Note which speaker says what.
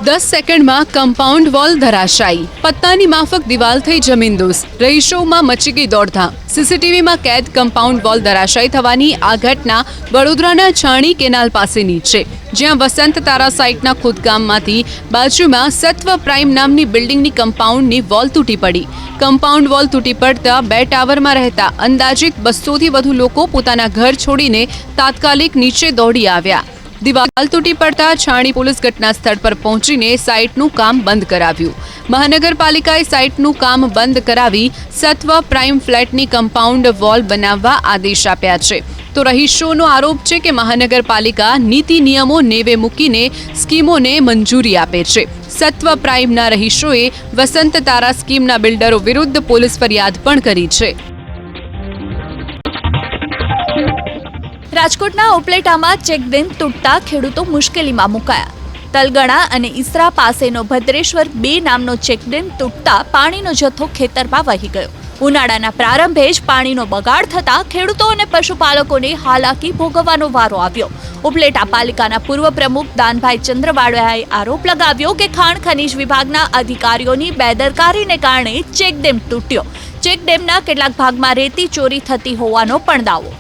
Speaker 1: 10 સેકન્ડમાં compound wall ધરાશાયી, પત્તાની માફક દિવાલ થઈ જમીનદોસ્ત, રહીશોમાં મચી ગઈ દોડધામ। સીસીટીવીમાં કેદ કમ્પાઉન્ડ વોલ ધરાશાયી થવાની આ ઘટના વડોદરાના છાણી કેનાલ પાસેની છે, જ્યાં વસંત તારા સાઇટના ખોદકામમાંથી બાજુમાં સત્વ પ્રાઇમ નામની બિલ્ડિંગની કમ્પાઉન્ડની વોલ તૂટી પડી। કમ્પાઉન્ડ વોલ તૂટી પડતા 2 ટાવરમાં રહેતા અંદાજિત 200થી વધુ લોકો પોતાના ઘર છોડીને તાત્કાલિક નીચે દોડી આવ્યા। દિવાલ તૂટી પડતા છાણી પોલીસ ઘટના સ્થળ પર પહોંચીને સાઇટનું કામ બંધ કરાવ્યું। મહાનગરપાલિકાએ સાઇટનું કામ બંધ કરાવી સત્વ પ્રાઇમ ફ્લેટની કમ્પાઉન્ડ વોલ બનાવવા આદેશ આપ્યા છે। તો રહીશોનો આરોપ છે કે મહાનગરપાલિકા નીતિ નિયમો નેવે મૂકીને સ્કીમોને મંજૂરી આપે છે। સત્વ પ્રાઇમના રહીશોએ વસંત તારા સ્કીમના બિલ્ડરો વિરુદ્ધ પોલીસ ફરિયાદ પણ કરી છે।
Speaker 2: રાજકોટના ઉપલેટામાં ચેકડેમ તૂટતા ખેડૂતો મુશ્કેલીમાં મુકાયા। તલગણા અને ઈસરા પાસેનો ભદ્રેશ્વર 2 નામનો ચેકડેમ તૂટતા પાણીનો જથ્થો ખેતરમાં વહી ગયો। ઉનાળાના પ્રારંભે જ પાણીનો બગાડ થતા ખેડૂતો અને પશુપાલકોને હાલાકી ભોગવવાનો વારો આવ્યો। ઉપલેટા પાલિકાના પૂર્વ પ્રમુખ દાનભાઈ ચંદ્રવાડિયાએ આરોપ લગાવ્યો કે ખાણ ખનીજ વિભાગના અધિકારીઓની બેદરકારીને કારણે ચેકડેમ તૂટ્યો। ચેકડેમના કેટલાક ભાગમાં રેતી ચોરી થતી હોવાનો પણ દાવો।